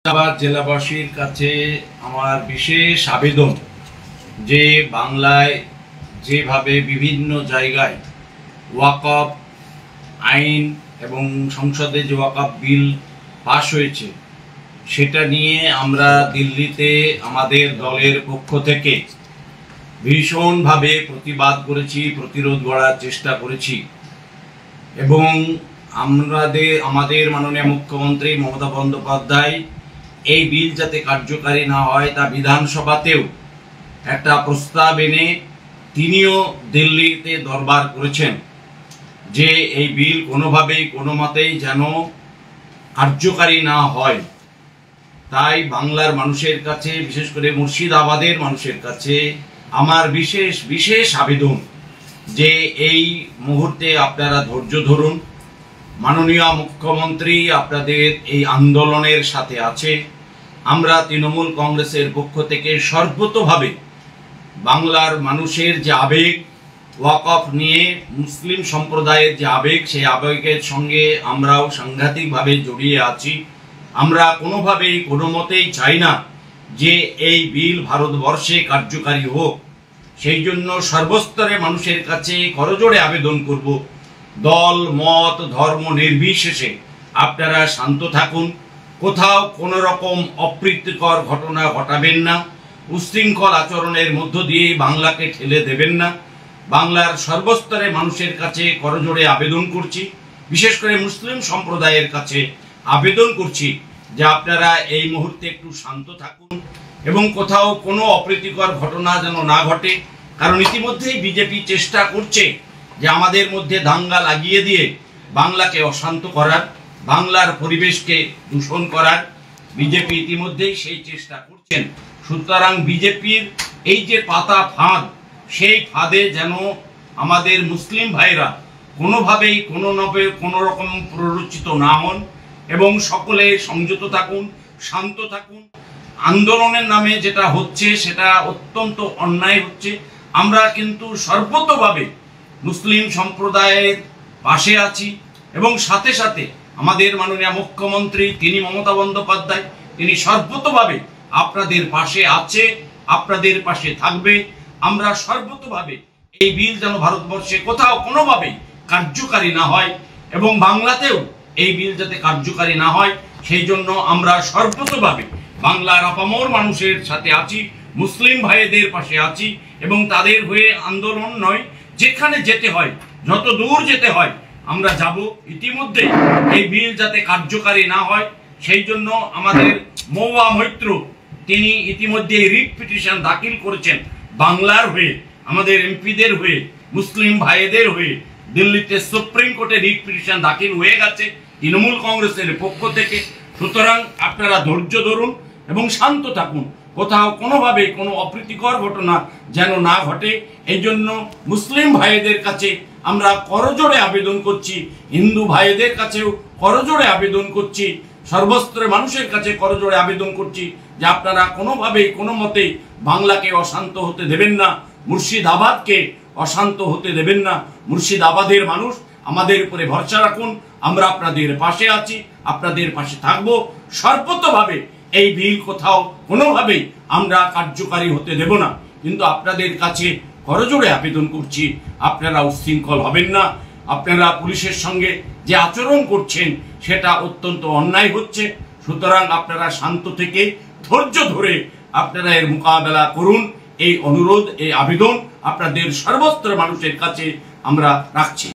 মুর্শিদাবাদ জেলাবাসীর কাছে আমার বিশেষ আবেদন যে বাংলায় যেভাবে বিভিন্ন জায়গায় ওয়াকফ আইন এবং সংসদে যে ওয়াকফ বিল পাশ হয়েছে সেটা নিয়ে আমরা দিল্লিতে আমাদের দলের পক্ষ থেকে ভীষণভাবে প্রতিবাদ করেছি, প্রতিরোধ গড়ার চেষ্টা করেছি এবং আমাদের মাননীয় মুখ্যমন্ত্রী মমতা বন্দ্যোপাধ্যায় এই বিল যাতে কার্যকারী না হয় তা বিধানসভাতেও একটা প্রস্তাব এনে তিনিও দিল্লিতে দরবার করেছেন যে এই বিল কোনোভাবেই কোনো মতেই যেন কার্যকারী না হয়। তাই বাংলার মানুষের কাছে, বিশেষ করে মুর্শিদাবাদের মানুষের কাছে আমার বিশেষ আবেদন যে এই মুহূর্তে আপনারা ধৈর্য ধরুন। মাননীয় মুখ্যমন্ত্রী আপনাদের এই আন্দোলনের সাথে আছে। আমরা তৃণমূল কংগ্রেসের পক্ষ থেকে সর্বতোভাবে বাংলার মানুষের যে আবেগ, ওয়াকফ নিয়ে মুসলিম সম্প্রদায়ের যে আবেগ, সেই আবেগের সঙ্গে আমরাও সাংঘাতিকভাবে জড়িয়ে আছি। আমরা কোনোভাবেই কোনো মতেই চাই না যে এই বিল ভারতবর্ষে কার্যকারী হোক। সেই জন্য সর্বস্তরে মানুষের কাছে করজোড়ে আবেদন করব, দল মত ধর্ম নির্বিশেষে আপনারা শান্ত থাকুন, কোথাও কোনো রকম অপ্রীতিকর ঘটনা ঘটাবেন না, উশৃঙ্খল আচরণের মধ্য দিয়ে বাংলাকে ঠেলে দেবেন না। বাংলার সর্বস্তরে মানুষের কাছে করজোড়ে আবেদন করছি, বিশেষ করে মুসলিম সম্প্রদায়ের কাছে আবেদন করছি যে আপনারা এই মুহূর্তে একটু শান্ত থাকুন এবং কোথাও কোনো অপ্রীতিকর ঘটনা যেন না ঘটে। কারণ ইতিমধ্যেই বিজেপি চেষ্টা করছে যে আমাদের মধ্যে দাঙ্গা লাগিয়ে দিয়ে বাংলাকে অশান্ত করার, বাংলার পরিবেশকে দূষণ করার বিজেপি ইতিমধ্যেই সেই চেষ্টা করছেন। সুতরাং বিজেপির এই যে পাতা ফাঁদ, সেই ফাঁদে যেন আমাদের মুসলিম ভাইরা কোনোভাবেই কোনো রকম প্ররোচিত না হন এবং সকলে সংযত থাকুন, শান্ত থাকুন। আন্দোলনের নামে যেটা হচ্ছে সেটা অত্যন্ত অন্যায় হচ্ছে। আমরা কিন্তু সর্বতোভাবে মুসলিম সম্প্রদায়ের পাশে আছি এবং সাথে সাথে আমাদের মাননীয় মুখ্যমন্ত্রী তিনি মমতা বন্দ্যোপাধ্যায় তিনি সর্বতোভাবে আপনাদের পাশে আছে, আপনাদের পাশে থাকবে। আমরা সর্বতোভাবে এই বিল যেন ভারতবর্ষে কোথাও কোনোভাবেই কার্যকারী না হয় এবং বাংলাতেও এই বিল যাতে কার্যকারী না হয় সেই জন্য আমরা সর্বতোভাবে বাংলার আপামর মানুষের সাথে আছি, মুসলিম ভাইদের পাশে আছি এবং তাদের হয়ে আন্দোলন নয়, যেখানে যেতে হয়, যত দূর যেতে হয় আমরা যাব। ইতিমধ্যে এই বিল যাতে কার্যকারী না হয় সেই জন্য আমাদের মহুয়া মৈত্র তিনি ইতিমধ্যে রিট পিটিশন দাখিল করেছেন বাংলার হয়ে, আমাদের এমপিদের হয়ে, মুসলিম ভাইদের হয়ে। দিল্লিতে সুপ্রিম কোর্টে রিট পিটিশন দাখিল হয়ে গেছে তৃণমূল কংগ্রেসের পক্ষ থেকে। সুতরাং আপনারা ধৈর্য ধরুন এবং শান্ত থাকুন, কোথাও কোনোভাবে কোনো অপ্রীতিকর ঘটনা যেন না ঘটে। এই জন্য মুসলিম ভাইদের কাছে আমরা করজোড়ে আবেদন করছি, হিন্দু ভাইদের কাছেও করজোড়ে আবেদন করছি, সর্বস্তরের মানুষের কাছে করজোড়ে আবেদন করছি যে আপনারা কোনোভাবেই কোনো মতেই বাংলাকে অশান্ত হতে দেবেন না, মুর্শিদাবাদকে অশান্ত হতে দেবেন না। মুর্শিদাবাদের মানুষ আমাদের উপরে ভরসা রাখুন, আমরা আপনাদের পাশে আছি, আপনাদের পাশে থাকবো। সর্বতোভাবে এই বিল কোথাও কোনোভাবেই আমরা কার্যকারী হতে দেব না। কিন্তু আপনাদের কাছে করজোড়ে আবেদন করছি আপনারা উশৃঙ্খল হবেন না। আপনারা পুলিশের সঙ্গে যে আচরণ করছেন সেটা অত্যন্ত অন্যায় হচ্ছে। সুতরাং আপনারা শান্ত থেকে ধৈর্য ধরে আপনারা এর মোকাবেলা করুন, এই অনুরোধ, এই আবেদন আপনাদের সর্বস্তরের মানুষের কাছে আমরা রাখছি।